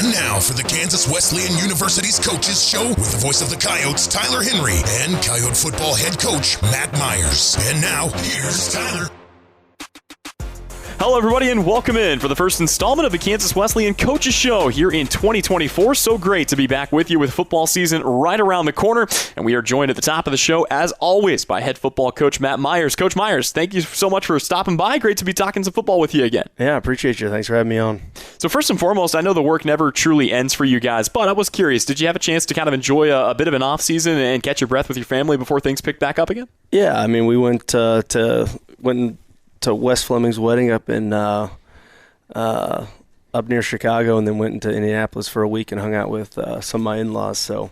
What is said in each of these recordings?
And now for the Kansas Wesleyan University's Coaches Show with the voice of the Coyotes, Tyler Henry, and Coyote football head coach, Matt Myers. And now, here's Tyler. Hello, everybody, and welcome in for the first installment of the Kansas Wesleyan Coaches Show here in 2024. So great to be back with you with football season right around the corner. And we are joined at the top of the show, as always, by head football coach Matt Myers. Coach Myers, thank you so much for stopping by. Great to be talking some football with you again. Yeah, I appreciate you. Thanks for having me on. So first and foremost, I know the work never truly ends for you guys, but I was curious, did you have a chance to kind of enjoy a bit of an off season and catch your breath with your family before things picked back up again? Yeah, I mean, we went to West Fleming's wedding up in up near Chicago, and then went into Indianapolis for a week and hung out with some of my in-laws. So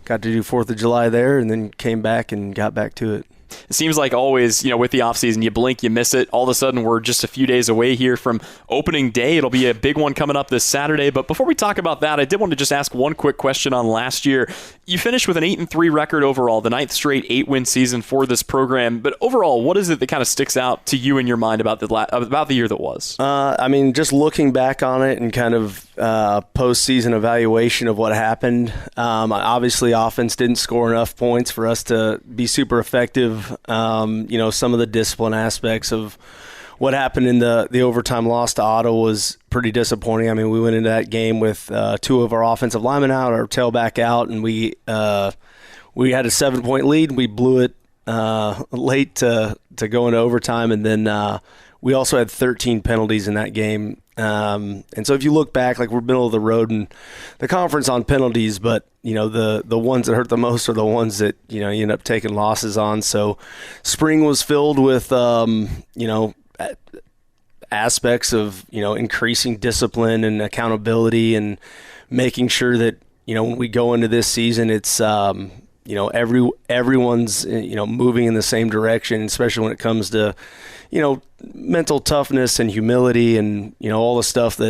got to do 4th of July there, and then came back and got back to it. It seems like always, with the offseason, you blink, you miss it. All of a sudden, we're just a few days away here from opening day. It'll be a big one coming up this Saturday. But before we talk about that, I did want to just ask one quick question on last year. You finished with an 8-3 record overall, the 9th straight 8-win season for this program. But overall, what is it that kind of sticks out to you in your mind about the year that was? I mean, just looking back on it and kind of postseason evaluation of what happened. Obviously, offense didn't score enough points for us to be super effective. Some of the discipline aspects of what happened in the overtime loss to Ottawa was pretty disappointing. I mean, we went into that game with 2 of our offensive linemen out, our tailback out, and we had a 7-point lead. We blew it late to go into overtime, and then we also had 13 penalties in that game. And so if you look back, like, we're middle of the road in the conference on penalties, but the ones that hurt the most are the ones that you end up taking losses on. So spring was filled with aspects of increasing discipline and accountability, and making sure that when we go into this season, it's everyone's moving in the same direction, especially when it comes to mental toughness and humility and all the stuff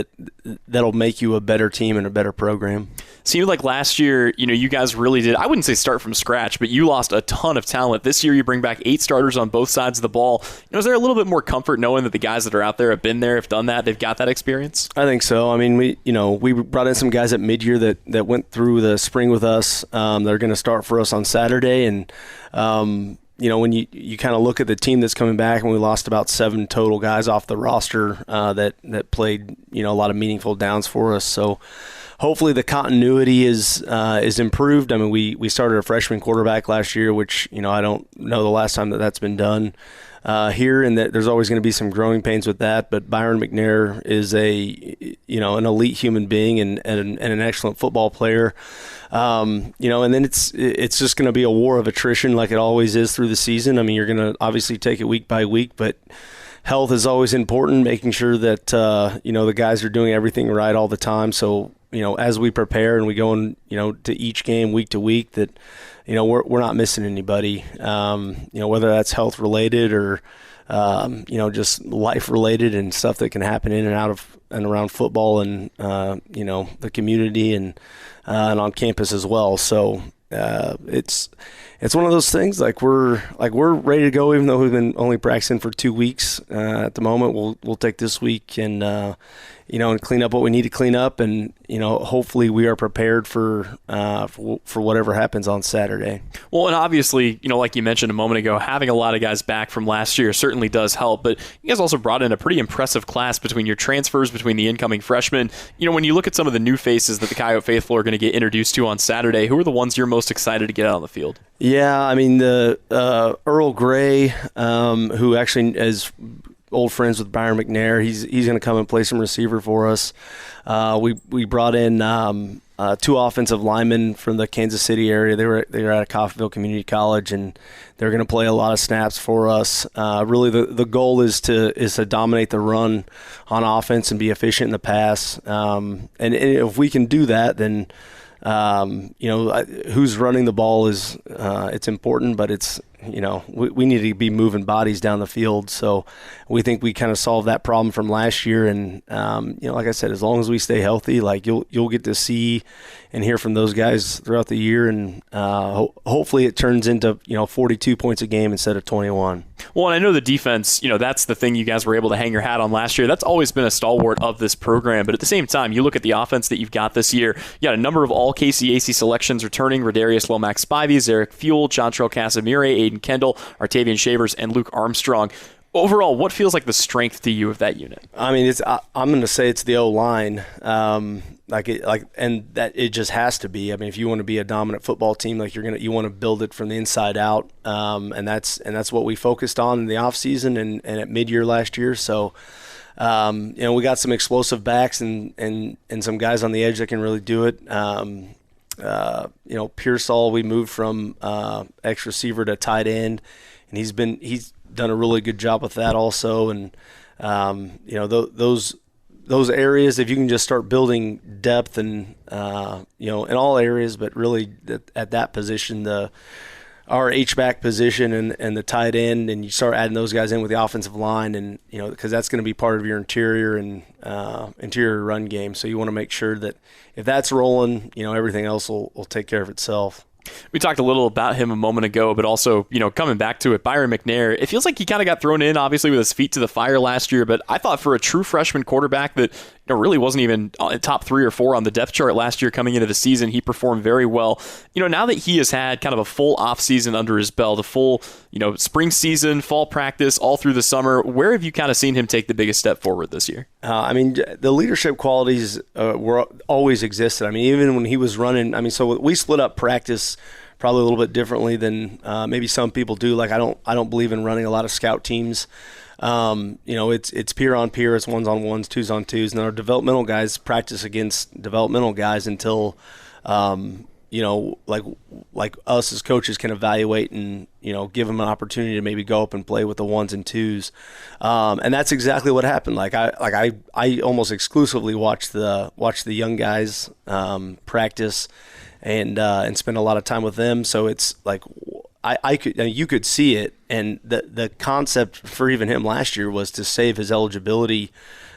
that'll make you a better team and a better program. Seemed like last year, you guys really did, I wouldn't say start from scratch, but you lost a ton of talent. This year you bring back 8 starters on both sides of the ball. Is there a little bit more comfort knowing that the guys that are out there have been there, have done that, they've got that experience? I think so. I mean, we brought in some guys at midyear that went through the spring with us. They're going to start for us on Saturday, and when you kind of look at the team that's coming back, and we lost about 7 total guys off the roster that played a lot of meaningful downs for us. So hopefully the continuity is improved. I mean, we started a freshman quarterback last year, which I don't know the last time that's been done here, and that there's always going to be some growing pains with that. But Byron McNair is an elite human being and an excellent football player. And then it's just going to be a war of attrition like it always is through the season. I mean, you're going to obviously take it week by week, but health is always important, making sure that, the guys are doing everything right all the time. So, as we prepare and we go in, to each game week to week, that, we're not missing anybody, whether that's health related or, just life related and stuff that can happen in and out of and around football and, the community and on campus as well. So it's one of those things, we're ready to go, even though we've been only practicing for 2 weeks at the moment. We'll take this week and and clean up what we need to clean up, and hopefully we are prepared for whatever happens on Saturday. Well, and obviously, like you mentioned a moment ago, having a lot of guys back from last year certainly does help, but you guys also brought in a pretty impressive class between your transfers, between the incoming freshmen. When you look at some of the new faces that the Coyote faithful are going to get introduced to on Saturday, who are the ones you're most excited to get out on the field? Yeah, I mean, the Earl Gray, who actually is old friends with Byron McNair, he's going to come and play some receiver for us. We brought in 2 offensive linemen from the Kansas City area. They were at Coffeyville Community College, and they're going to play a lot of snaps for us. Really, the goal is to dominate the run on offense and be efficient in the pass. And if we can do that, then who's running the ball is it's important, but it's we need to be moving bodies down the field. So we think we kind of solved that problem from last year. And, like I said, as long as we stay healthy, like you'll get to see and hear from those guys throughout the year. And hopefully it turns into, 42 points a game instead of 21. Well, and I know the defense, that's the thing you guys were able to hang your hat on last year. That's always been a stalwart of this program. But at the same time, you look at the offense that you've got this year. You got a number of all KCAC selections returning: Rodarius Lomax Spivey, Eric Fuel, Jontrell Casimire, Aiden Kendall, Artavian Shavers, and Luke Armstrong. Overall, what feels like the strength to you of that unit? I mean, I'm going to say it's the O-line. And that it just has to be. I mean, if you want to be a dominant football team, like you want to build it from the inside out, and that's what we focused on in the offseason and at midyear last year. So, we got some explosive backs and some guys on the edge that can really do it. Pearsall, we moved from X receiver to tight end, and he's done a really good job with that also. And those areas, if you can just start building depth and in all areas, but really at that position, our H-back position and the tight end, and you start adding those guys in with the offensive line, and because that's going to be part of your interior run game. So you want to make sure that if that's rolling, everything else will take care of itself. We talked a little about him a moment ago, but also, coming back to it, Byron McNair, it feels like he kind of got thrown in, obviously, with his feet to the fire last year, but I thought for a true freshman quarterback that really wasn't even top 3 or 4 on the depth chart last year coming into the season, he performed very well. Now that he has had kind of a full offseason under his belt, a full, spring season, fall practice, all through the summer, where have you kind of seen him take the biggest step forward this year? The leadership qualities were always existed. Even when he was running, so we split up practice probably a little bit differently than maybe some people do. Like I don't believe in running a lot of scout teams. It's peer on peer, it's ones on ones, twos on twos, and our developmental guys practice against developmental guys until like us as coaches can evaluate and give them an opportunity to maybe go up and play with the ones and twos, and that's exactly what happened. I almost exclusively watch the young guys practice and spend a lot of time with them. So it's like you could see it, and the concept for even him last year was to save his eligibility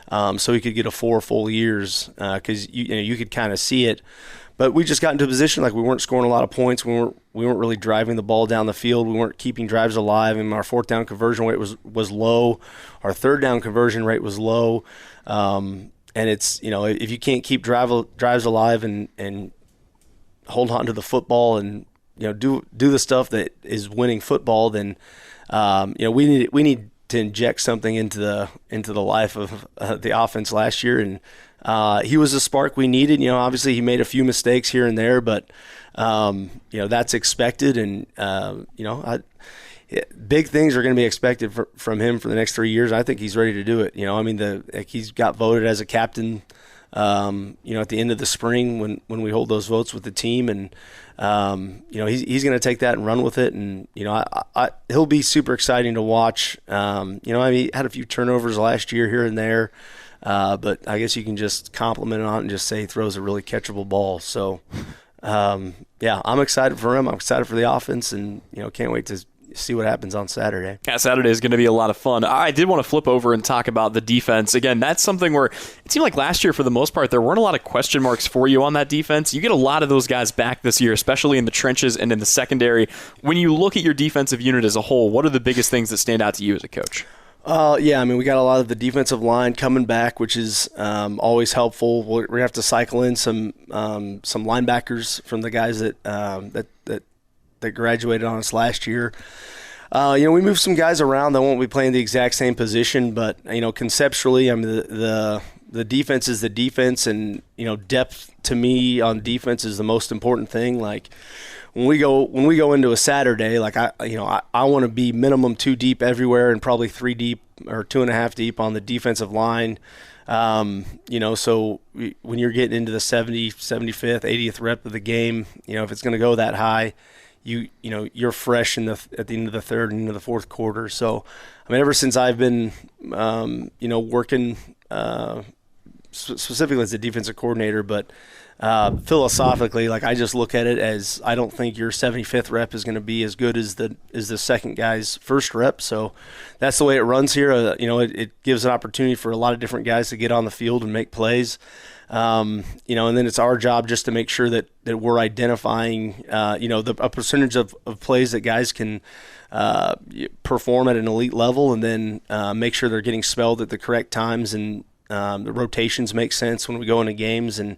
so he could get 4 full years, because you could kind of see it. But we just got into a position like we weren't scoring a lot of points. We weren't really driving the ball down the field. We weren't keeping drives alive, and our 4th down conversion rate was low. Our 3rd down conversion rate was low, and it's if you can't keep drives alive and hold on to the football and do the stuff that is winning football, then we need to inject something into the life of the offense last year, and he was a spark we needed. Obviously he made a few mistakes here and there, but that's expected, and big things are going to be expected from him for the next 3 years. I think he's ready to do it. He's got voted as a captain at the end of the spring when we hold those votes with the team, and he's going to take that and run with it, and he'll be super exciting to watch. He had a few turnovers last year here and there, but I guess you can just compliment it on it and just say he throws a really catchable ball. So I'm excited for him. I'm excited for the offense, and can't wait to see what happens on Saturday. Yeah, Saturday is going to be a lot of fun. I did want to flip over and talk about the defense. Again, that's something where it seemed like last year, for the most part, there weren't a lot of question marks for you on that defense. You get a lot of those guys back this year, especially in the trenches and in the secondary. When you look at your defensive unit as a whole, what are the biggest things that stand out to you as a coach? We got a lot of the defensive line coming back, which is always helpful. We're going to have to cycle in some linebackers from the guys that graduated on us last year. We moved some guys around that won't be playing the exact same position, but conceptually, the defense is the defense, and depth to me on defense is the most important thing. Like when we go into a Saturday, like I want to be minimum 2 deep everywhere and probably 3 deep or 2.5 deep on the defensive line. So when you're getting into the 70th, 75th, 80th rep of the game, if it's going to go that high, you're fresh at the end of the 3rd and into the 4th quarter. So, ever since I've been, working specifically as a defensive coordinator, but philosophically, like, I just look at it as I don't think your 75th rep is going to be as good as the second guy's first rep. So that's the way it runs here. It gives an opportunity for a lot of different guys to get on the field and make plays. And then it's our job just to make sure that we're identifying, a percentage of plays that guys can perform at an elite level, and then make sure they're getting spelled at the correct times, and the rotations make sense when we go into games. And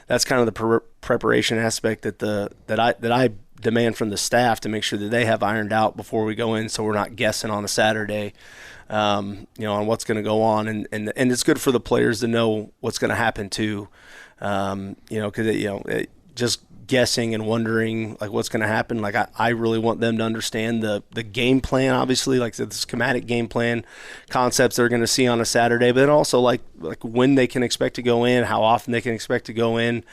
that's kind of the preparation aspect that I demand from the staff, to make sure that they have ironed out before we go in, so we're not guessing on a Saturday, on what's going to go on. And it's good for the players to know what's going to happen too, because just guessing and wondering like what's going to happen. Like I really want them to understand the game plan, obviously, like the schematic game plan concepts they're going to see on a Saturday, but then also like when they can expect to go in, how often they can expect to go in,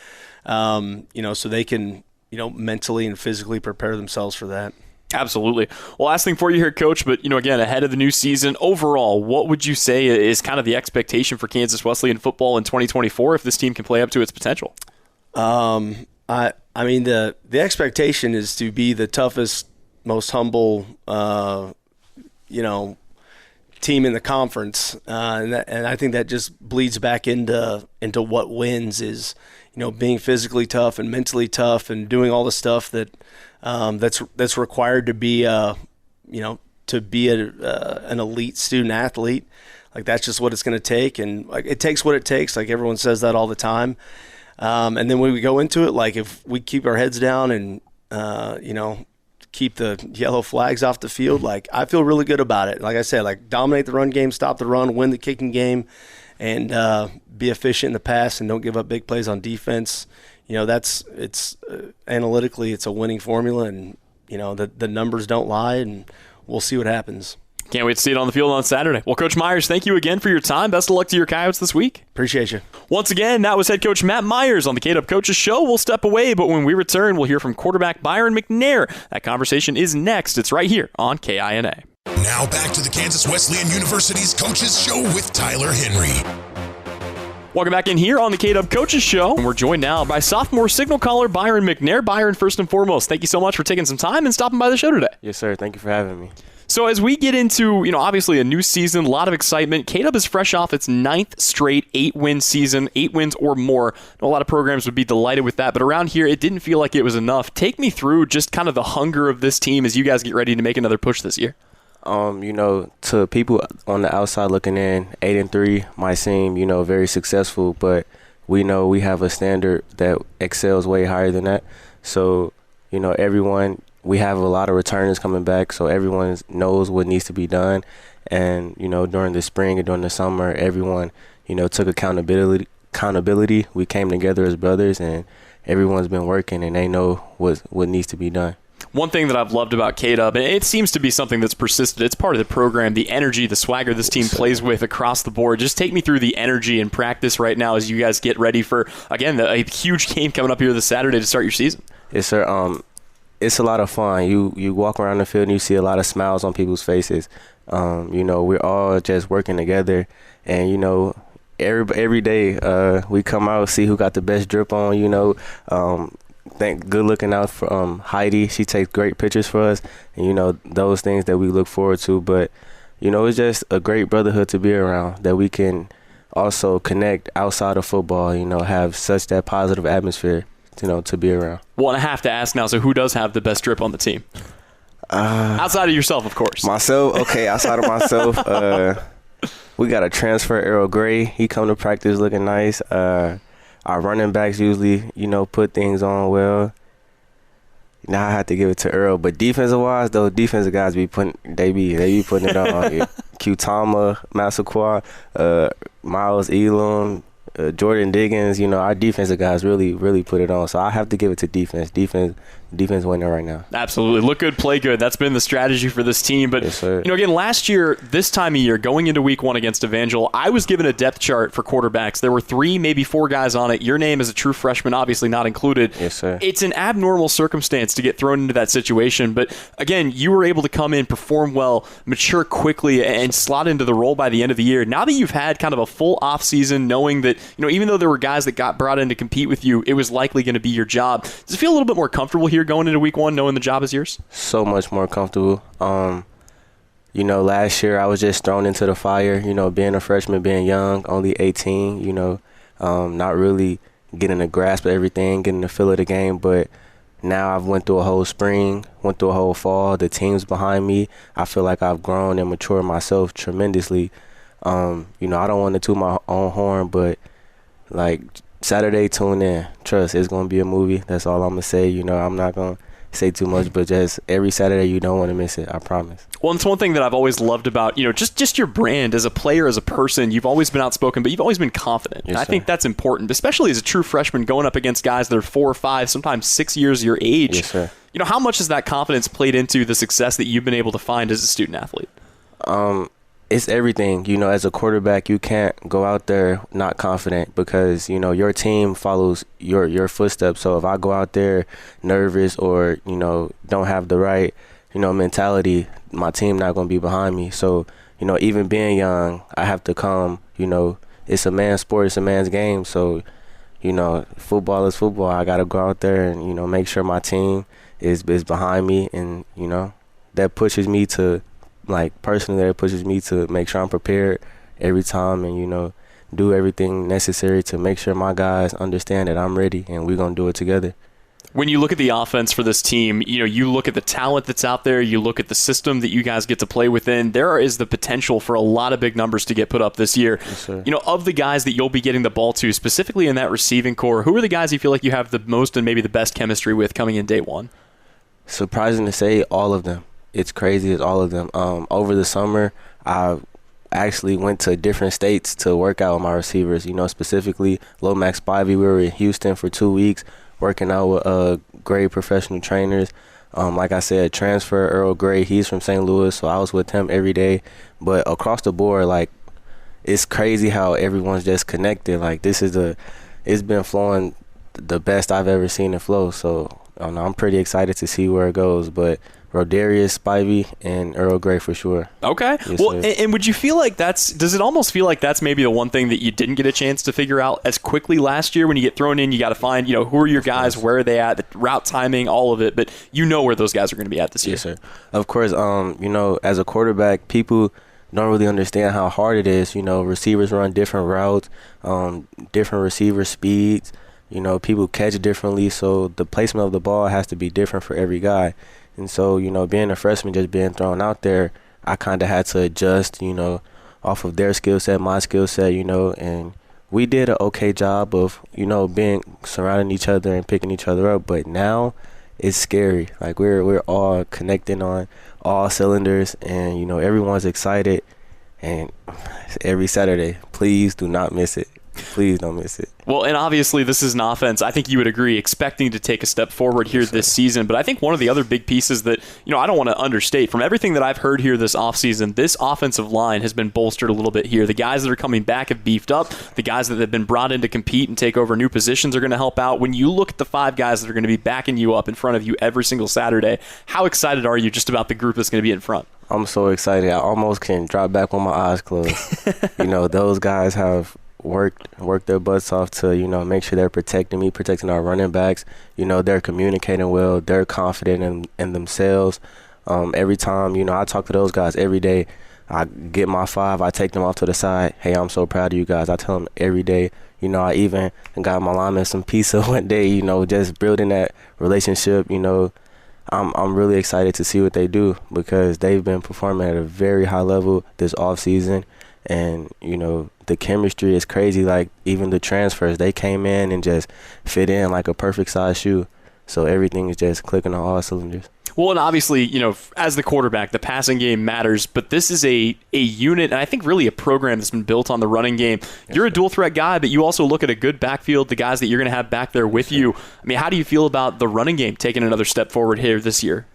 so they can, mentally and physically prepare themselves for that. Absolutely. Well, last thing for you here, Coach, but, again, ahead of the new season, overall, what would you say is kind of the expectation for Kansas Wesleyan football in 2024 if this team can play up to its potential? I mean, the expectation is to be the toughest, most humble, team in the conference, and I think that just bleeds back into what wins is, being physically tough and mentally tough and doing all the stuff that's required to be an elite student athlete. Like, that's just what it's going to take, and like it takes what it takes. Like, everyone says that all the time. And then when we go into it, like, if we keep our heads down and, keep the yellow flags off the field, like, I feel really good about it. Like I said, like, dominate the run game, stop the run, win the kicking game, and be efficient in the pass, and don't give up big plays on defense. Analytically, it's a winning formula, and, the numbers don't lie, and we'll see what happens. Can't wait to see it on the field on Saturday. Well, Coach Myers, thank you again for your time. Best of luck to your Coyotes this week. Appreciate you. Once again, that was head coach Matt Myers on the KWU Coaches Show. We'll step away, but when we return, we'll hear from quarterback Byron McNair. That conversation is next. It's right here on KINA. Now back to the Kansas Wesleyan University's Coaches Show with Tyler Henry. Welcome back in here on the KWU Coaches Show. And we're joined now by sophomore signal caller Byron McNair. Byron, first and foremost, thank you so much for taking some time and stopping by the show today. Yes, sir. Thank you for having me. So as we get into, obviously a new season, a lot of excitement. KWU is fresh off its 9th straight 8-win season, 8 wins or more. A lot of programs would be delighted with that, but around here, it didn't feel like it was enough. Take me through just kind of the hunger of this team as you guys get ready to make another push this year. To people on the outside looking in, 8-3 might seem, very successful, but we know we have a standard that excels way higher than that. So, we have a lot of returners coming back, so everyone knows what needs to be done. And, during the spring and during the summer, everyone, took accountability. We came together as brothers, and everyone's been working, and they know what needs to be done. One thing that I've loved about KWU, and it seems to be something that's persisted, it's part of the program, the energy, the swagger this team plays with across the board. Just take me through the energy in practice right now as you guys get ready for, again, a huge game coming up here this Saturday to start your season. Yes, sir. It's a lot of fun. You walk around the field and you see a lot of smiles on people's faces. We're all just working together, and every day we come out, see who got the best drip on. Good looking out for Heidi. She takes great pictures for us, and those things that we look forward to. But it's just a great brotherhood to be around, that we can also connect outside of football. Have such that positive atmosphere, to be around. Well, and I have to ask now, so who does have the best drip on the team? Outside of yourself, of course. Myself? Okay, outside of myself, we got a transfer, Errol Gray. He come to practice looking nice. Our running backs usually, put things on well. Now I have to give it to Earl. But defensive-wise, those defensive guys be putting it on. Q-Tama, Massaquoi, Miles Elam, Jordan Diggins, our defensive guys really, really put it on. So I have to give it to defense. Defense, defense winning right now. Absolutely. Look good, play good. That's been the strategy for this team. But, yes, sir. again, last year, this time of year, going into week 1 against Evangel, I was given a depth chart for quarterbacks. There were 3, maybe 4 guys on it. Your name as a true freshman, obviously not included. Yes, sir. It's an abnormal circumstance to get thrown into that situation. But, again, you were able to come in, perform well, mature quickly, and slot into the role by the end of the year. Now that you've had kind of a full offseason, knowing that, even though there were guys that got brought in to compete with you, it was likely going to be your job. Does it feel a little bit more comfortable here going into week 1, knowing the job is yours? So much more comfortable. Last year I was just thrown into the fire, being a freshman, being young, only 18, not really getting a grasp of everything, getting the feel of the game. But now I've went through a whole spring, went through a whole fall. The team's behind me. I feel like I've grown and matured myself tremendously. I don't want to toot my own horn, but Saturday, tune in. Trust, it's going to be a movie. That's all I'm going to say. I'm not going to say too much, but just every Saturday, you don't want to miss it. I promise. Well, it's one thing that I've always loved about, just your brand as a player, as a person. You've always been outspoken, but you've always been confident. Yes, I think that's important, especially as a true freshman going up against guys that are 4 or 5, sometimes 6 years your age. Yes, sir. How much has that confidence played into the success that you've been able to find as a student athlete? It's everything. As a quarterback, you can't go out there not confident because, your team follows your footsteps. So if I go out there nervous or, don't have the right, mentality, my team not going to be behind me. So, even being young, I have to come, it's a man's sport, it's a man's game. So, football is football. I got to go out there and, make sure my team is behind me. And, that pushes me to, personally, that pushes me to make sure I'm prepared every time and, do everything necessary to make sure my guys understand that I'm ready and we're going to do it together. When you look at the offense for this team, you look at the talent that's out there, you look at the system that you guys get to play within, there is the potential for a lot of big numbers to get put up this year. Yes, sir. Of the guys that you'll be getting the ball to, specifically in that receiving core, who are the guys you feel like you have the most and maybe the best chemistry with coming in day 1? Surprising to say, all of them. It's crazy, it's all of them. Over the summer, I actually went to different states to work out with my receivers. Specifically Lomax Spivey. We were in Houston for 2 weeks working out with great professional trainers. Like I said, transfer Earl Gray. He's from St. Louis, so I was with him every day. But across the board, it's crazy how everyone's just connected. It's been flowing the best I've ever seen it flow. So I'm pretty excited to see where it goes. But Rodarius, Spivey, and Earl Gray for sure. Okay. Yes, well, sir. and would you feel like does it almost feel like that's maybe the one thing that you didn't get a chance to figure out as quickly last year? When you get thrown in, you got to find, who are your guys, where are they at, the route timing, all of it, but where those guys are going to be at this year. Yes, sir. Of course, as a quarterback, people don't really understand how hard it is. Receivers run different routes, different receiver speeds. People catch differently, so the placement of the ball has to be different for every guy. And so, being a freshman, just being thrown out there, I kind of had to adjust, off of their skill set, my skill set, and we did an okay job of, being surrounding each other and picking each other up. But now it's scary. We're all connecting on all cylinders, and, everyone's excited. And every Saturday, please do not miss it. Please don't miss it. Well, and obviously this is an offense, I think you would agree, expecting to take a step forward here this season. But I think one of the other big pieces that, I don't want to understate, from everything that I've heard here this offseason, this offensive line has been bolstered a little bit here. The guys that are coming back have beefed up. The guys that have been brought in to compete and take over new positions are going to help out. When you look at the 5 guys that are going to be backing you up in front of you every single Saturday, how excited are you just about the group that's going to be in front? I'm so excited. I almost can drop back with my eyes closed. Those guys have worked their butts off to, make sure they're protecting me, protecting our running backs. They're communicating well. They're confident in themselves. Every time, I talk to those guys every day. I get my 5. I take them off to the side. Hey, I'm so proud of you guys. I tell them every day. I even got my lineman some pizza one day, just building that relationship. I'm really excited to see what they do because they've been performing at a very high level this offseason. And, the chemistry is crazy. Even the transfers, they came in and just fit in like a perfect size shoe. So everything is just clicking on all cylinders. Well, and obviously, as the quarterback, the passing game matters, but this is a unit, and I think really a program that's been built on the running game. You're a dual threat guy, but you also look at a good backfield, the guys that you're going to have back there with you. I mean, how do you feel about the running game taking another step forward here this year?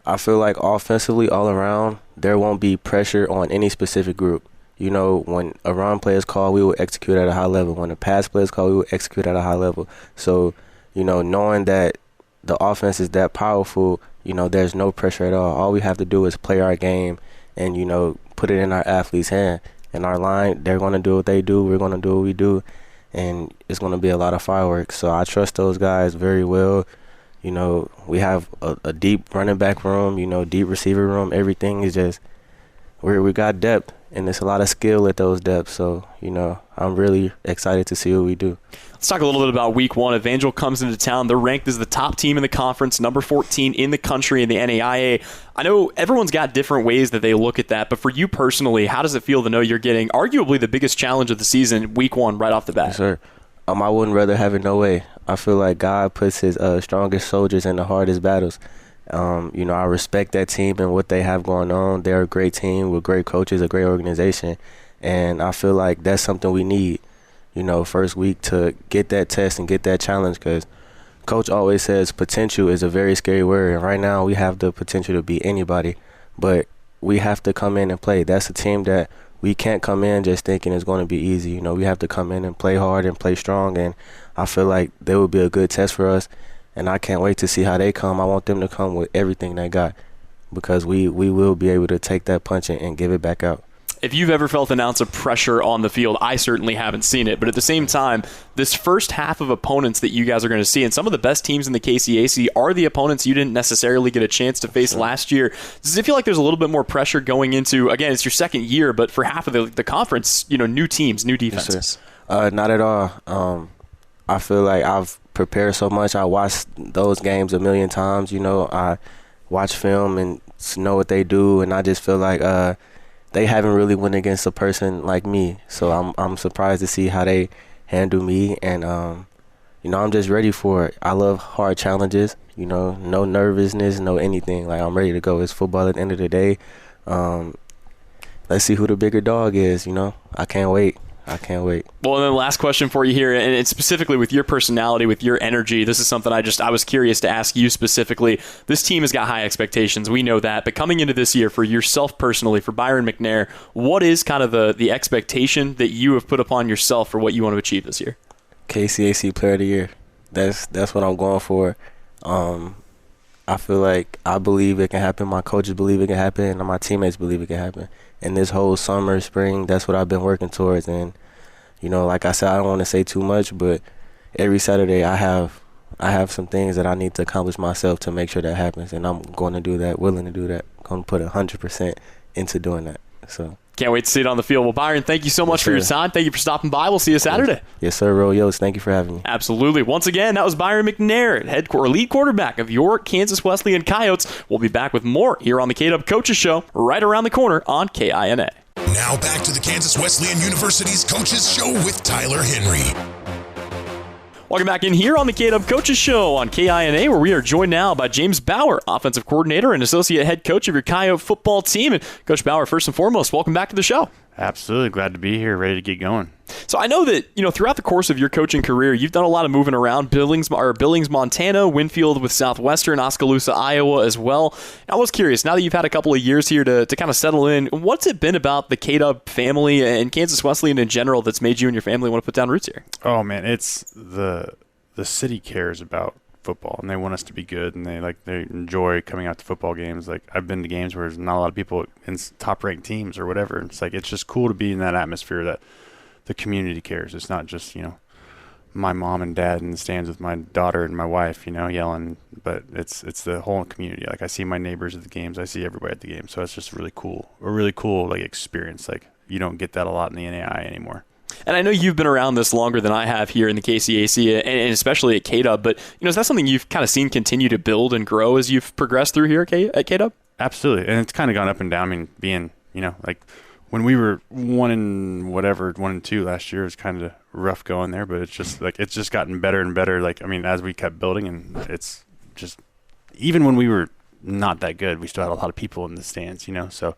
I feel like offensively, all around, there won't be pressure on any specific group. When a run play is called, we will execute at a high level. When a pass play is called, we will execute at a high level. So, knowing that the offense is that powerful, there's no pressure at all. All we have to do is play our game and, put it in our athletes' hand. And our line, they're going to do what they do. We're going to do what we do. And it's going to be a lot of fireworks. So I trust those guys very well. We have a deep running back room, deep receiver room. Everything is just we got depth. And there's a lot of skill at those depths. So, I'm really excited to see what we do. Let's talk a little bit about week one. Evangel comes into town. They're ranked as the top team in the conference, number 14 in the country in the NAIA. I know everyone's got different ways that they look at that, but for you personally, how does it feel to know you're getting arguably the biggest challenge of the season week one right off the bat? Yes, sir. I wouldn't rather have it no way. I feel like God puts his strongest soldiers in the hardest battles. I respect that team and what they have going on. They're a great team with great coaches, a great organization. And I feel like that's something we need, first week to get that test and get that challenge, because Coach always says potential is a very scary word. And right now we have the potential to beat anybody, but we have to come in and play. That's a team that we can't come in just thinking it's going to be easy. We have to come in and play hard and play strong. And I feel like they will be a good test for us. And I can't wait to see how they come. I want them to come with everything they got, because we will be able to take that punch and give it back out. If you've ever felt an ounce of pressure on the field, I certainly haven't seen it. But at the same time, this first half of opponents that you guys are going to see, and some of the best teams in the KCAC are the opponents you didn't necessarily get a chance to face last year. Does it feel like there's a little bit more pressure going into, again, it's your second year, but for half of the conference, new teams, new defenses? Yes, not at all. I feel like I've prepared so much. I watched those games a million times. I watch film and know what they do, and I just feel like they haven't really went against a person like me. So I'm surprised to see how they handle me, and I'm just ready for it. I love hard challenges. No nervousness, no anything. Like, I'm ready to go. It's football at the end of the day. Let's see who the bigger dog is. I can't wait. Well, and then last question for you here, and specifically with your personality, with your energy, this is something I was curious to ask you specifically. This team has got high expectations. We know that. But coming into this year, for yourself personally, for Byron McNair, what is kind of the expectation that you have put upon yourself for what you want to achieve this year? KCAC Player of the Year. That's what I'm going for. I feel like I believe it can happen. My coaches believe it can happen, and my teammates believe it can happen. And this whole summer, spring, that's what I've been working towards. And, like I said, I don't want to say too much, but every Saturday I have some things that I need to accomplish myself to make sure that happens. And I'm going to do that, willing to do that. I'm going to put 100% into doing that. So can't wait to see it on the field. Well, Byron, thank you so much for your time. Thank you for stopping by. We'll see you Saturday. Yes, sir, Royos. Thank you for having me. Absolutely. Once again, that was Byron McNair, lead quarterback of your Kansas Wesleyan Coyotes. We'll be back with more here on the KW Coaches Show right around the corner on KINA. Now back to the Kansas Wesleyan University's Coaches Show with Tyler Henry. Welcome back in here on the KW Coaches Show on KINA, where we are joined now by James Bauer, offensive coordinator and associate head coach of your Coyote football team. And Coach Bauer, first and foremost, welcome back to the show. Absolutely. Glad to be here, ready to get going. So I know that, throughout the course of your coaching career, you've done a lot of moving around, Billings, Montana, Winfield with Southwestern, Oskaloosa, Iowa as well. I was curious, now that you've had a couple of years here to kind of settle in, what's it been about the KW family and Kansas Wesleyan in general that's made you and your family want to put down roots here? Oh, man, it's the city cares about football, and they want us to be good, and they enjoy coming out to football games. Like, I've been to games where there's not a lot of people in top-ranked teams or whatever. It's just cool to be in that atmosphere that the community cares. It's not just, my mom and dad in the stands with my daughter and my wife, yelling, but it's the whole community. Like, I see my neighbors at the games. I see everybody at the game. So it's just really cool. A really cool, experience. You don't get that a lot in the NAI anymore. And I know you've been around this longer than I have here in the KCAC, and especially at KW, but is that something you've kind of seen continue to build and grow as you've progressed through here at KW? Absolutely, and it's kind of gone up and down. I mean, being, when we were 1-2 last year, it was kind of rough going there, but it's just gotten better and better. As we kept building, and it's just even when we were not that good, we still had a lot of people in the stands, so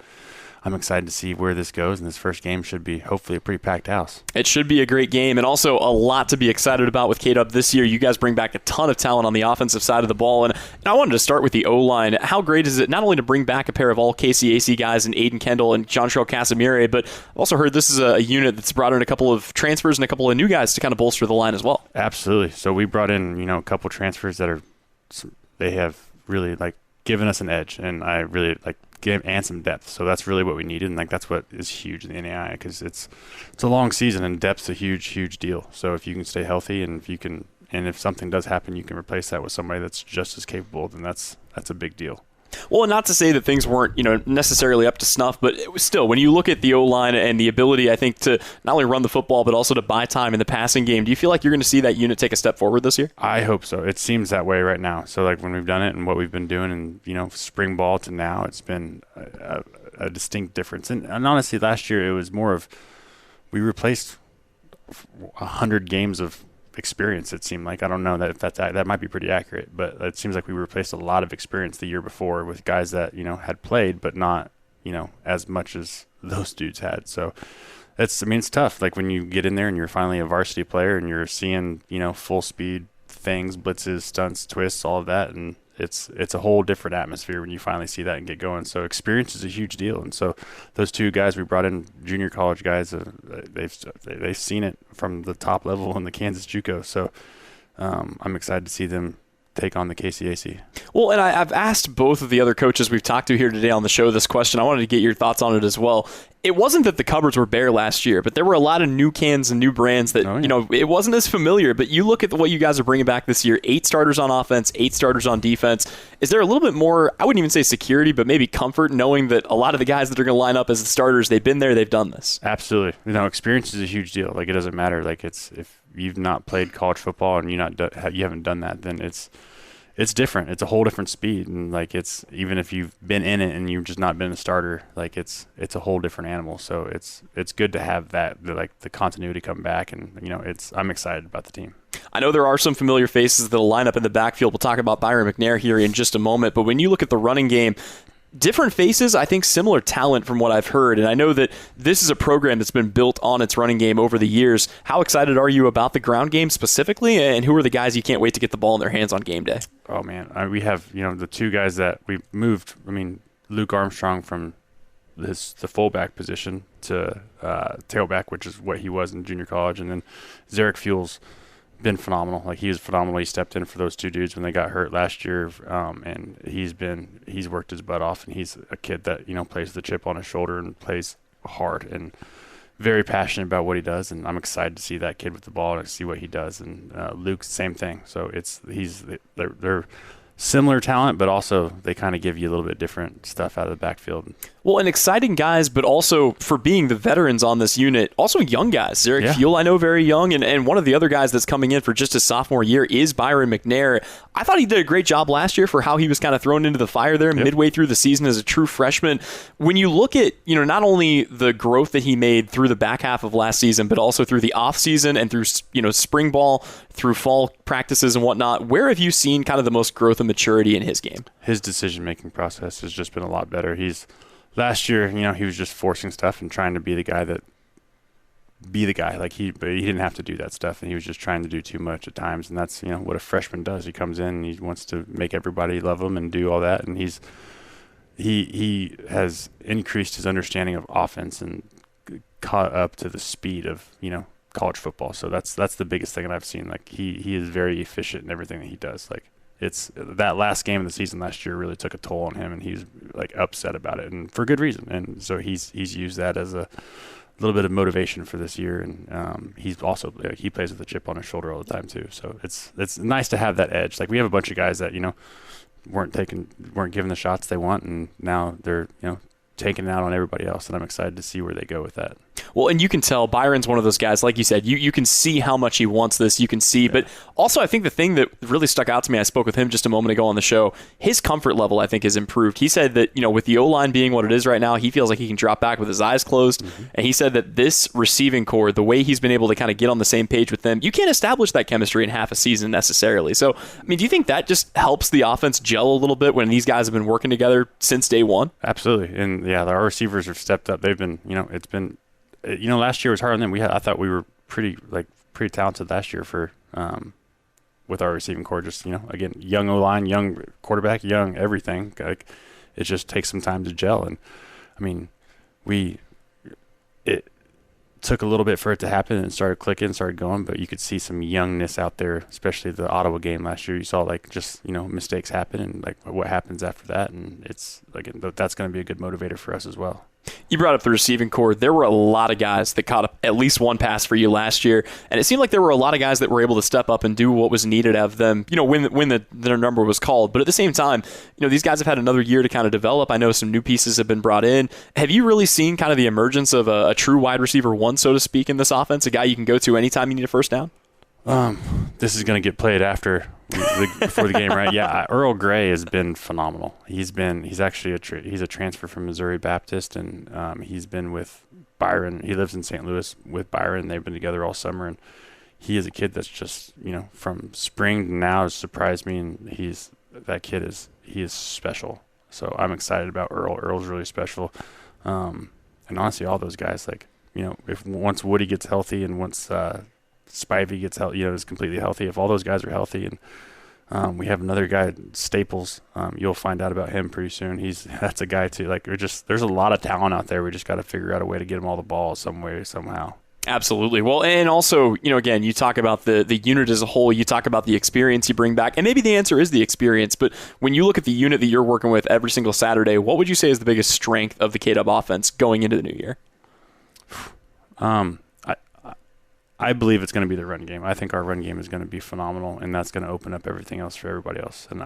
I'm excited to see where this goes, and this first game should be hopefully a pretty packed house. It should be a great game, and also a lot to be excited about with K-Dub this year. You guys bring back a ton of talent on the offensive side of the ball, and I wanted to start with the O-line. How great is it not only to bring back a pair of all KCAC guys in Aiden Kendall and Jontrell Casimire, but I've also heard this is a unit that's brought in a couple of transfers and a couple of new guys to kind of bolster the line as well. Absolutely. So we brought in, a couple transfers that they have really given us an edge, and I really and some depth. So that's really what we needed, and that's what is huge in the NAIA, because it's a long season, and depth's a huge deal. So if you can stay healthy, and if something does happen, you can replace that with somebody that's just as capable, then that's a big deal. Well, not to say that things weren't, necessarily up to snuff, but it was still, when you look at the O-line and the ability, I think, to not only run the football, but also to buy time in the passing game, do you feel like you're going to see that unit take a step forward this year? I hope so. It seems that way right now. So, when we've done it and what we've been doing, and, spring ball to now, it's been a distinct difference. And honestly, last year, it was more of, we replaced 100 games of experience. It seemed like, I don't know that might be pretty accurate, but it seems like we replaced a lot of experience the year before with guys that had played but not as much as those dudes had. So it's tough, when you get in there and you're finally a varsity player and you're seeing full speed things, blitzes, stunts, twists, all of that, and it's a whole different atmosphere when you finally see that and get going. So experience is a huge deal, and so those two guys we brought in, junior college guys, they've seen it from the top level in the Kansas JUCO. So I'm excited to see them take on the KCAC. Well, and I've asked both of the other coaches we've talked to here today on the show this question. I wanted to get your thoughts on it as well. It wasn't that the cupboards were bare last year, but there were a lot of new cans and new brands that, it wasn't as familiar. But you look at what you guys are bringing back this year, 8 starters on offense, 8 starters on defense. Is there a little bit more, I wouldn't even say security, but maybe comfort knowing that a lot of the guys that are going to line up as the starters, they've been there, they've done this? Absolutely. Experience is a huge deal. It doesn't matter. If you've not played college football and you haven't done that, then it's different. It's a whole different speed, and it's even if you've been in it and you've just not been a starter, it's a whole different animal. So it's good to have that the continuity come back, and I'm excited about the team. I know there are some familiar faces that'll line up in the backfield. We'll talk about Byron McNair here in just a moment, but when you look at the running game, different faces, I think similar talent from what I've heard. And I know that this is a program that's been built on its running game over the years. How excited are you about the ground game specifically? And who are the guys you can't wait to get the ball in their hands on game day? Oh, man. We have, the two guys that we moved. Luke Armstrong from the fullback position to tailback, which is what he was in junior college. And then Zarek Fuels been phenomenal. He was phenomenal. He stepped in for those two dudes when they got hurt last year, and he's worked his butt off, and he's a kid that plays the chip on his shoulder and plays hard and very passionate about what he does, and I'm excited to see that kid with the ball and see what he does. And Luke, same thing. So they're similar talent, but also they kind of give you a little bit different stuff out of the backfield. Well, and exciting guys, but also for being the veterans on this unit, also young guys. Zarek Fuel, I know, very young, and one of the other guys that's coming in for just his sophomore year is Byron McNair. I thought he did a great job last year for how he was kind of thrown into the fire there midway through the season as a true freshman. When you look at, not only the growth that he made through the back half of last season, but also through the off season and through, spring ball, through fall practices and whatnot, where have you seen kind of the most growth and maturity in his game? His decision-making process has just been a lot better. Last year, he was just forcing stuff and trying to be the guy. But he didn't have to do that stuff, and he was just trying to do too much at times. And that's what a freshman does. He comes in and he wants to make everybody love him and do all that. And he has increased his understanding of offense and caught up to the speed of college football. So that's the biggest thing that I've seen. He is very efficient in everything that he does. It's that last game of the season last year really took a toll on him, and he's upset about it, and for good reason. And so he's used that as a little bit of motivation for this year. And he's also he plays with a chip on his shoulder all the time too. So it's nice to have that edge. We have a bunch of guys that weren't given the shots they want, and now they're taking it out on everybody else, and I'm excited to see where they go with that. Well, and you can tell Byron's one of those guys, like you said, you can see how much he wants this. You can see, but also I think the thing that really stuck out to me, I spoke with him just a moment ago on the show, his comfort level, I think, has improved. He said that, with the O-line being what it is right now, he feels like he can drop back with his eyes closed. And he said that this receiving core, the way he's been able to kind of get on the same page with them, you can't establish that chemistry in half a season necessarily. So, do you think that just helps the offense gel a little bit when these guys have been working together since day one? Absolutely. And our receivers have stepped up. They've been, it's been, last year was harder than I thought we were pretty talented last year for, with our receiving core. Just, again, young O-line, young quarterback, young everything. Like, it just takes some time to gel. And it took a little bit for it to happen and started clicking, started going, but you could see some youngness out there, especially the Ottawa game last year. You saw mistakes happen and what happens after that. And it's that's going to be a good motivator for us as well. You brought up the receiving core. There were a lot of guys that caught up at least one pass for you last year, and it seemed like there were a lot of guys that were able to step up and do what was needed of them, when their number was called. But at the same time, these guys have had another year to kind of develop. I know some new pieces have been brought in. Have you really seen kind of the emergence of a true wide receiver one, so to speak, in this offense, a guy you can go to anytime you need a first down? This is going to get played before the game, right? Yeah, Earl Gray has been phenomenal. He's actually he's a transfer from Missouri Baptist, and he's been with Byron. He lives in St. Louis with Byron. They've been together all summer, and he is a kid that's just from spring to now has surprised me. And he is special. So I'm excited about Earl. Earl's really special, and honestly, all those guys if once Woody gets healthy and once Spivey gets healthy, is completely healthy. If all those guys are healthy, and we have another guy, Staples, you'll find out about him pretty soon. That's a guy too. There's a lot of talent out there. We just got to figure out a way to get them all the ball some way, somehow. Absolutely. Well, and also, again, you talk about the unit as a whole. You talk about the experience you bring back, and maybe the answer is the experience. But when you look at the unit that you're working with every single Saturday, what would you say is the biggest strength of the K-Dub offense going into the new year? I believe it's going to be the run game. I think our run game is going to be phenomenal, and that's going to open up everything else for everybody else. And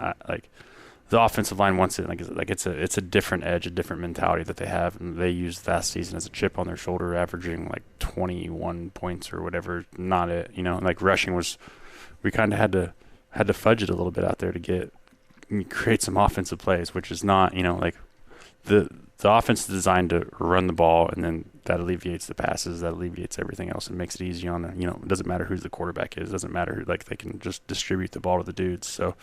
the offensive line wants it. It's a different edge, a different mentality that they have, and they use last season as a chip on their shoulder, averaging 21 points or whatever. Not it, rushing was. We kind of had to fudge it a little bit out there to create some offensive plays, which is not the offense is designed to run the ball, and then that alleviates the passes, that alleviates everything else, and makes it easy on it doesn't matter who the quarterback is, doesn't matter who, they can just distribute the ball to the dudes. So,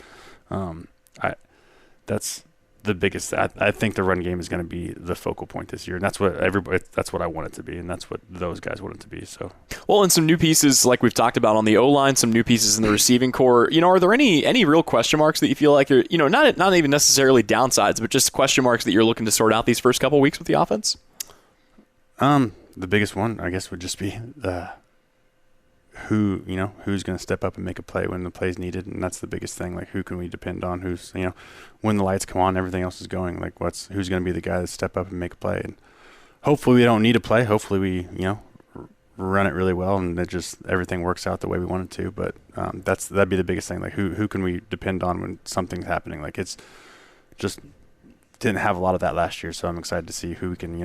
that's the biggest. I think the run game is going to be the focal point this year, and that's what I want it to be, and that's what those guys want it to be. So, well, and some new pieces like we've talked about on the O-line, some new pieces in the receiving core. Are there any real question marks that you feel like are not even necessarily downsides, but just question marks that you're looking to sort out these first couple weeks with the offense? The biggest one, I guess, would just be who's going to step up and make a play when the play's needed, and that's the biggest thing. Who can we depend on? Who's when the lights come on, everything else is going. Who's going to be the guy that step up and make a play? And hopefully we don't need a play. Hopefully we run it really well, and it just everything works out the way we want it to. But that'd be the biggest thing. Who can we depend on when something's happening? It's just didn't have a lot of that last year, so I'm excited to see who we can,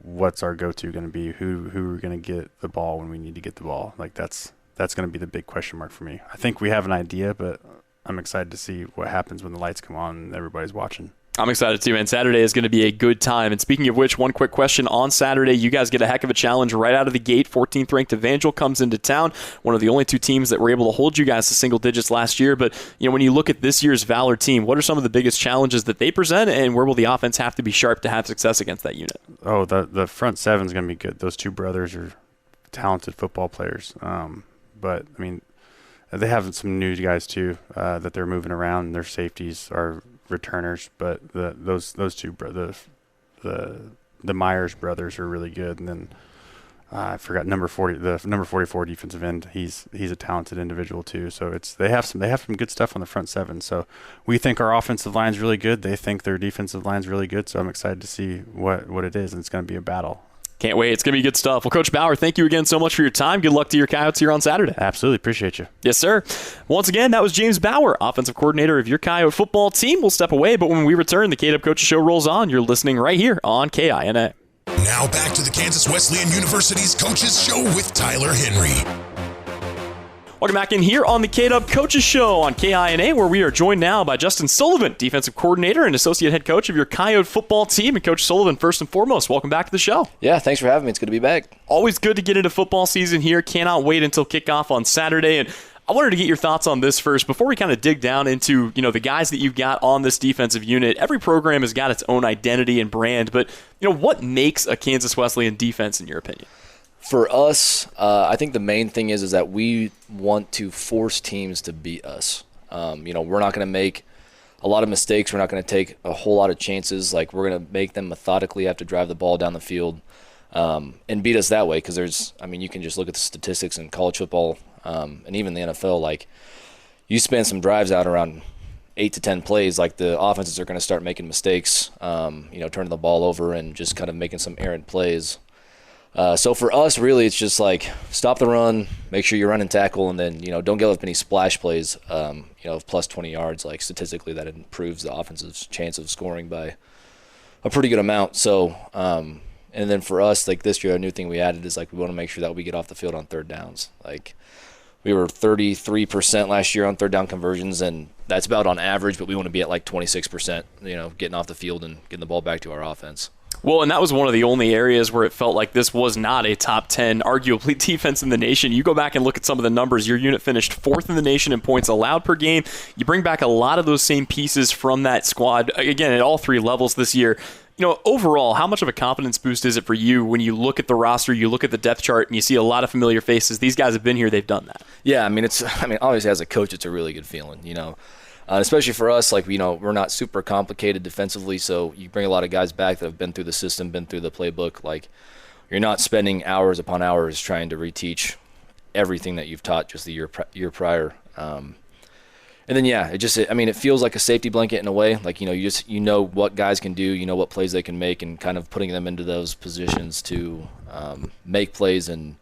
what's our go-to going to be, who we're going to get the ball when we need to get the ball. That's going to be the big question mark for me. I think we have an idea, but I'm excited to see what happens when the lights come on and everybody's watching. I'm excited too, man. Saturday is going to be a good time. And speaking of which, one quick question on Saturday. You guys get a heck of a challenge right out of the gate. 14th ranked Evangel comes into town. One of the only two teams that were able to hold you guys to single digits last year. But when you look at this year's Valor team, what are some of the biggest challenges that they present, and where will the offense have to be sharp to have success against that unit? Oh, the front seven is going to be good. Those two brothers are talented football players. But they have some new guys too that they're moving around. Their safeties are returners, but those two the Myers brothers are really good. And then I forgot number 44 defensive end. He's a talented individual too. So they have some good stuff on the front seven. So we think our offensive line's really good. They think their defensive line's really good. So I'm excited to see what it is, and it's going to be a battle. Can't wait. It's going to be good stuff. Well, Coach Bauer, thank you again so much for your time. Good luck to your Coyotes here on Saturday. Absolutely. Appreciate you. Yes, sir. Once again, that was James Bauer, offensive coordinator of your Coyote football team. We'll step away, but when we return, the KWU Coaches Show rolls on. You're listening right here on KINA. Now back to the Kansas Wesleyan University's Coaches Show with Tyler Henry. Welcome back in here on the KWU Coaches Show on KINA, where we are joined now by Justin Sullivan, defensive coordinator and associate head coach of your Coyote football team. And Coach Sullivan, first and foremost, welcome back to the show. Yeah, thanks for having me. It's good to be back. Always good to get into football season here. Cannot wait until kickoff on Saturday. And I wanted to get your thoughts on this first before we kind of dig down into, the guys that you've got on this defensive unit. Every program has got its own identity and brand, but what makes a Kansas Wesleyan defense in your opinion? For us, I think the main thing is that we want to force teams to beat us. We're not going to make a lot of mistakes. We're not going to take a whole lot of chances. Like, we're going to make them methodically have to drive the ball down the field and beat us that way. Because you can just look at the statistics in college football and even the NFL. Like, you spend some drives out around 8 to 10 plays, like the offenses are going to start making mistakes, turning the ball over and just kind of making some errant plays. So for us, really, it's just like stop the run, make sure you run and tackle, and then, don't give up any splash plays, of plus 20 yards. Like, statistically, that improves the offensive's chance of scoring by a pretty good amount. So, and then for us, like this year, a new thing we added is, like, we want to make sure that we get off the field on third downs. Like, we were 33% last year on third down conversions, and that's about on average, but we want to be at like 26%, getting off the field and getting the ball back to our offense. Well, and that was one of the only areas where it felt like this was not a top 10, arguably, defense in the nation. You go back and look at some of the numbers. Your unit finished 4th in the nation in points allowed per game. You bring back a lot of those same pieces from that squad, again, at all 3 levels this year. Overall, how much of a confidence boost is it for you when you look at the roster, you look at the depth chart, and you see a lot of familiar faces? These guys have been here. They've done that. Yeah, obviously, as a coach, it's a really good feeling, especially for us, like, we're not super complicated defensively, so you bring a lot of guys back that have been through the system, been through the playbook. Like, you're not spending hours upon hours trying to reteach everything that you've taught just the year prior. And then, it feels like a safety blanket in a way. Like, you know what guys can do, what plays they can make, and kind of putting them into those positions to make plays. And,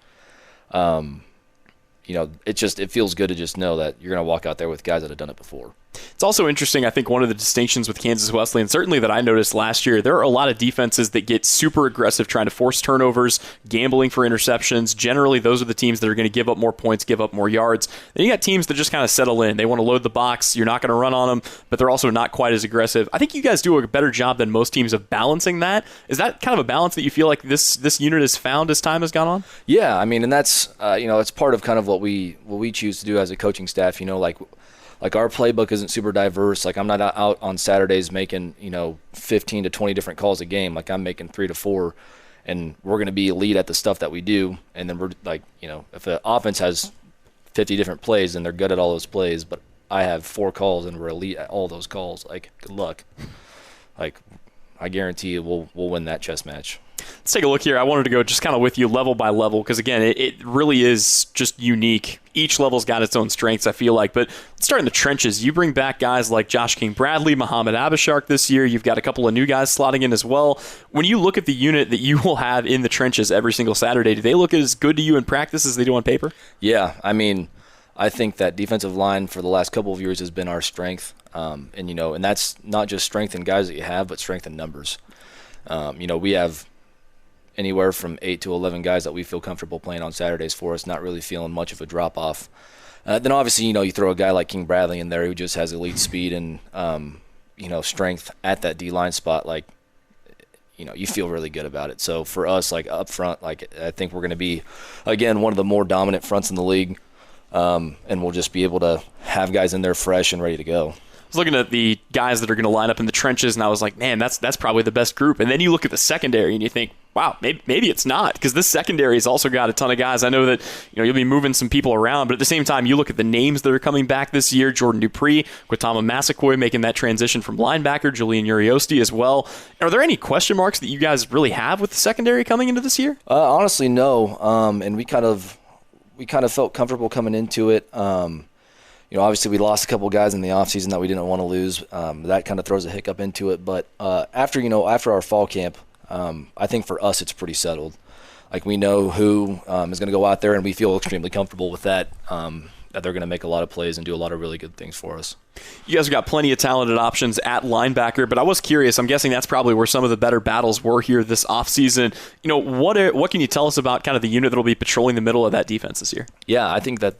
it feels good to just know that you're going to walk out there with guys that have done it before. It's also interesting, I think one of the distinctions with Kansas Wesleyan, certainly that I noticed last year, there are a lot of defenses that get super aggressive trying to force turnovers, gambling for interceptions. Generally, those are the teams that are going to give up more points, give up more yards. Then you got teams that just kind of settle in. They want to load the box. You're not going to run on them, but they're also not quite as aggressive. I think you guys do a better job than most teams of balancing that. Is that kind of a balance that you feel like this unit has found as time has gone on? Yeah, and that's it's part of kind of what we choose to do as a coaching staff. Like, our playbook isn't super diverse. Like, I'm not out on Saturdays making, 15 to 20 different calls a game. Like, I'm making 3 to 4, and we're going to be elite at the stuff that we do. And then we're like, if the offense has 50 different plays, then they're good at all those plays. But I have 4 calls, and we're elite at all those calls. Like, good luck. Like, I guarantee you we'll win that chess match. Let's take a look here. I wanted to go just kind of with you level by level because, again, it really is just unique. Each level's got its own strengths, I feel like. But let's start in the trenches. You bring back guys like Josh King-Bradley, Muhammad Abishark this year. You've got a couple of new guys slotting in as well. When you look at the unit that you will have in the trenches every single Saturday, do they look as good to you in practice as they do on paper? Yeah, I think that defensive line for the last couple of years has been our strength. And that's not just strength in guys that you have, but strength in numbers. We have anywhere from 8 to 11 guys that we feel comfortable playing on Saturdays for us, not really feeling much of a drop-off. Then obviously, you throw a guy like King Bradley in there who just has elite speed and, strength at that D-line spot. Like, you feel really good about it. So for us, like, up front, like, I think we're going to be, again, one of the more dominant fronts in the league, and we'll just be able to have guys in there fresh and ready to go. I was looking at the guys that are going to line up in the trenches, and I was like, man, that's probably the best group. And then you look at the secondary, and you think, wow, maybe it's not, because this secondary has also got a ton of guys. I know that you'll be moving some people around, but at the same time, you look at the names that are coming back this year: Jordan Dupree, Kwatama Massaquoi making that transition from linebacker, Julian Uriosti as well. Are there any question marks that you guys really have with the secondary coming into this year? Honestly, no. And we kind of felt comfortable coming into it. Obviously we lost a couple guys in the offseason that we didn't want to lose. That kind of throws a hiccup into it. But after our fall camp, I think for us it's pretty settled. Like, we know who is going to go out there, and we feel extremely comfortable with that. that they're going to make a lot of plays and do a lot of really good things for us. You guys have got plenty of talented options at linebacker, but I was curious. I'm guessing that's probably where some of the better battles were here this offseason. What can you tell us about kind of the unit that will be patrolling the middle of that defense this year? Yeah, I think that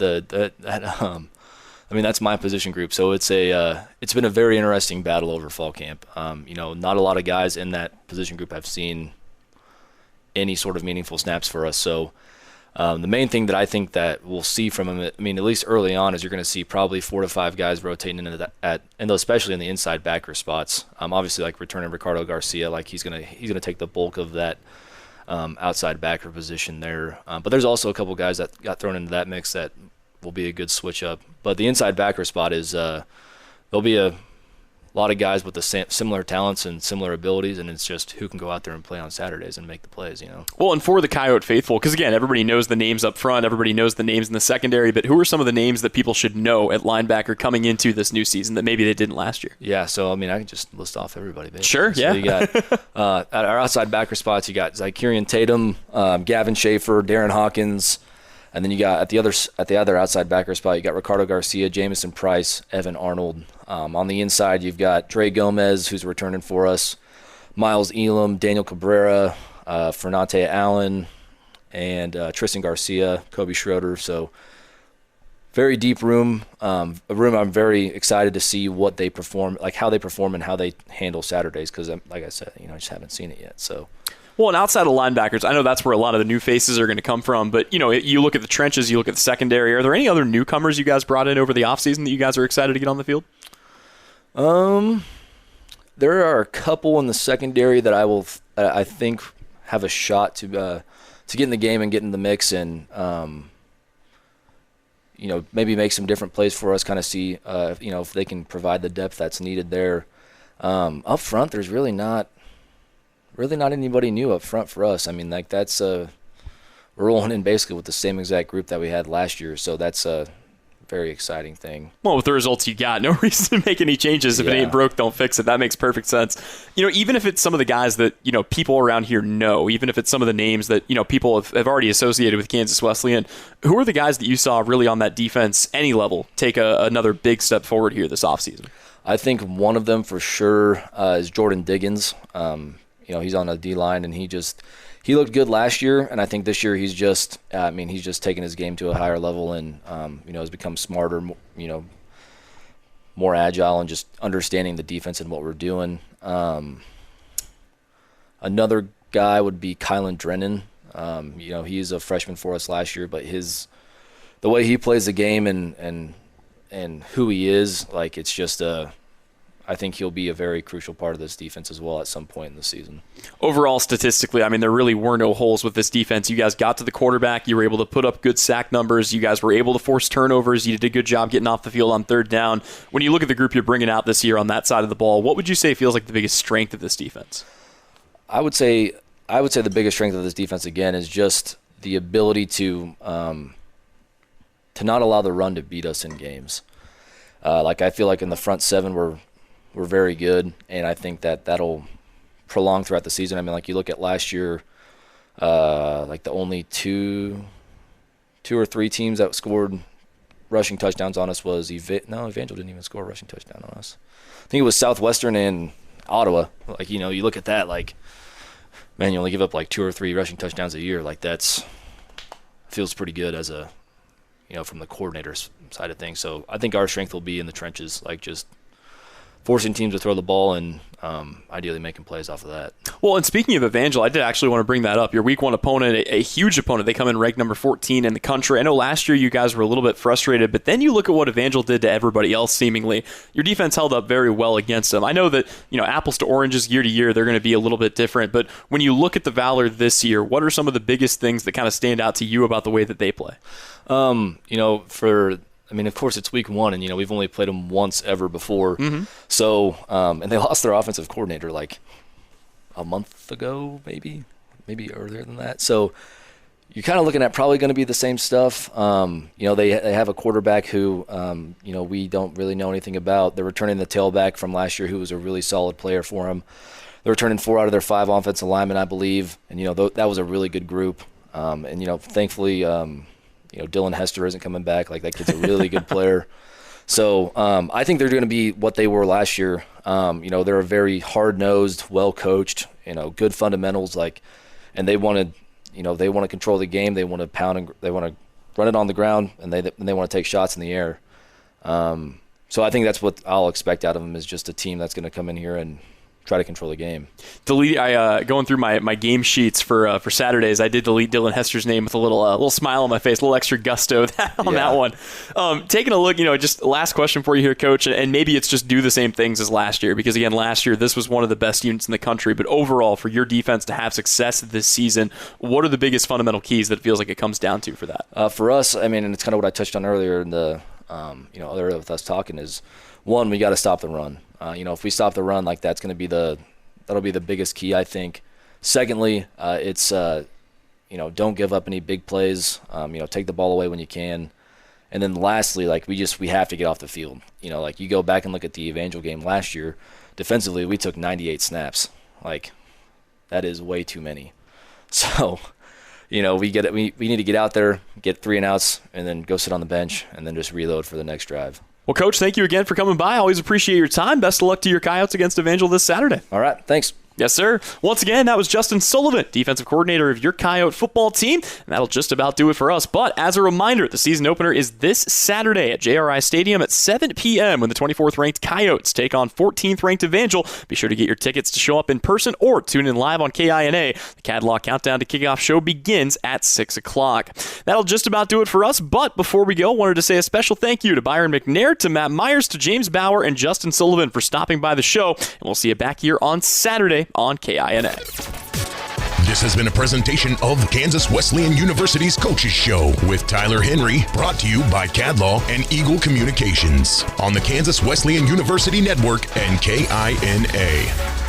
that's my position group. So it's been a very interesting battle over fall camp. Not a lot of guys in that position group have seen any sort of meaningful snaps for us. So the main thing that I think that we'll see from him, at least early on, is you're going to see probably 4 to 5 guys rotating into that, and especially in the inside backer spots. Obviously, like returning Ricardo Garcia, like he's gonna take the bulk of that outside backer position there. But there's also a couple guys that got thrown into that mix that will be a good switch up. But the inside backer spot is there'll be a lot of guys with the similar talents and similar abilities, and it's just who can go out there and play on Saturdays and make the plays, Well, and for the Coyote faithful, because again, everybody knows the names up front, everybody knows the names in the secondary, but who are some of the names that people should know at linebacker coming into this new season that maybe they didn't last year? Yeah, so I can just list off everybody, basically. Sure, so yeah. You got at our outside backer spots, you got Zycurian Tatum, Gavin Schaefer, Darren Hawkins, and then you got at the other outside backer spot, you got Ricardo Garcia, Jamison Price, Evan Arnold. On the inside, you've got Dre Gomez, who's returning for us, Miles Elam, Daniel Cabrera, Fernante Allen, and Tristan Garcia, Kobe Schroeder. So very deep room, a room I'm very excited to see what they perform, like how they perform and how they handle Saturdays, because like I said, I just haven't seen it yet. So. Well, and outside of linebackers, I know that's where a lot of the new faces are going to come from, but, you look at the trenches, you look at the secondary. Are there any other newcomers you guys brought in over the offseason that you guys are excited to get on the field? There are a couple in the secondary that I think have a shot to get in the game and get in the mix and, maybe make some different plays for us, kind of see, if they can provide the depth that's needed there. Up front, there's really not anybody new up front for us. That's we're rolling in basically with the same exact group that we had last year, so that's a very exciting thing. Well, with the results you got, no reason to make any changes. If it ain't broke, don't fix it. That makes perfect sense. Even if it's some of the guys that, people around here know, even if it's some of the names that, people have already associated with Kansas Wesleyan, who are the guys that you saw really on that defense, any level, take another big step forward here this offseason? I think one of them for sure is Jordan Diggins. He's on a D-line, and he looked good last year, and I think this year he's just taken his game to a higher level and, has become smarter, more agile and just understanding the defense and what we're doing. Another guy would be Kylan Drennan. He's a freshman for us last year, but the way he plays the game and who he is, it's just I think he'll be a very crucial part of this defense as well at some point in the season. Overall, statistically, there really were no holes with this defense. You guys got to the quarterback. You were able to put up good sack numbers. You guys were able to force turnovers. You did a good job getting off the field on third down. When you look at the group you're bringing out this year on that side of the ball, what would you say feels like the biggest strength of this defense? I would say the biggest strength of this defense, again, is just the ability to not allow the run to beat us in games. I feel like in the front seven we're very good, and I think that'll prolong throughout the season. You look at last year, the only two or three teams that scored rushing touchdowns on us was Evangel didn't even score a rushing touchdown on us. I think it was Southwestern and Ottawa. You look at that, you only give up 2 or 3 rushing touchdowns a year. That's feels pretty good as a, from the coordinator's side of things. So I think our strength will be in the trenches, just forcing teams to throw the ball and ideally making plays off of that. Well, and speaking of Evangel, I did actually want to bring that up. Your week 1 opponent, a huge opponent. They come in ranked number 14 in the country. I know last year you guys were a little bit frustrated, but then you look at what Evangel did to everybody else seemingly. Your defense held up very well against them. I know that, apples to oranges year to year, they're going to be a little bit different, but when you look at the Valor this year, what are some of the biggest things that kind of stand out to you about the way that they play? Of course, it's week 1, and, we've only played them once ever before. Mm-hmm. So, and they lost their offensive coordinator a month ago, maybe earlier than that. So you're kind of looking at probably going to be the same stuff. They have a quarterback who, we don't really know anything about. They're returning the tailback from last year, who was a really solid player for him. They're returning 4 out of their 5 offensive linemen, I believe. And, that was a really good group. Thankfully, Dylan Hester isn't coming back. Like, that kid's a really good player. So I think they're going to be what they were last year. They're a very hard-nosed, well-coached, good fundamentals, and they want to control the game. They want to pound and they want to run it on the ground, and they want to take shots in the air. So I think that's what I'll expect out of them, is just a team that's going to come in here and try to control the game. Going through my game sheets for Saturdays, I did delete Dylan Hester's name with a little smile on my face, a little extra gusto on that one. Taking a look, just last question for you here, Coach, and maybe it's just do the same things as last year, because again, last year this was one of the best units in the country, but overall for your defense to have success this season, what are the biggest fundamental keys that it feels like it comes down to for that? For us, and it's kind of what I touched on earlier in the earlier with us talking, is one, we got to stop the run. If we stop the run, that's going to be that'll be the biggest key, I think. Secondly, it's don't give up any big plays. Take the ball away when you can. And then lastly, we have to get off the field. You go back and look at the Evangel game last year. Defensively, we took 98 snaps. That is way too many. So, we need to get out there, get 3 and outs, and then go sit on the bench, and then just reload for the next drive. Well, Coach, thank you again for coming by. Always appreciate your time. Best of luck to your Coyotes against Evangel this Saturday. All right, thanks. Yes, sir. Once again, that was Justin Sullivan, defensive coordinator of your Coyote football team, and that'll just about do it for us. But as a reminder, the season opener is this Saturday at JRI Stadium at 7 p.m. when the 24th-ranked Coyotes take on 14th-ranked Evangel. Be sure to get your tickets to show up in person or tune in live on KINA. The Catalog Countdown to Kickoff show begins at 6 o'clock. That'll just about do it for us, but before we go, wanted to say a special thank you to Byron McNair, to Matt Myers, to James Bauer, and Justin Sullivan for stopping by the show, and we'll see you back here on Saturday on KINA. This has been a presentation of Kansas Wesleyan University's Coaches Show with Tyler Henry, brought to you by CADLaw and Eagle Communications on the Kansas Wesleyan University Network and KINA.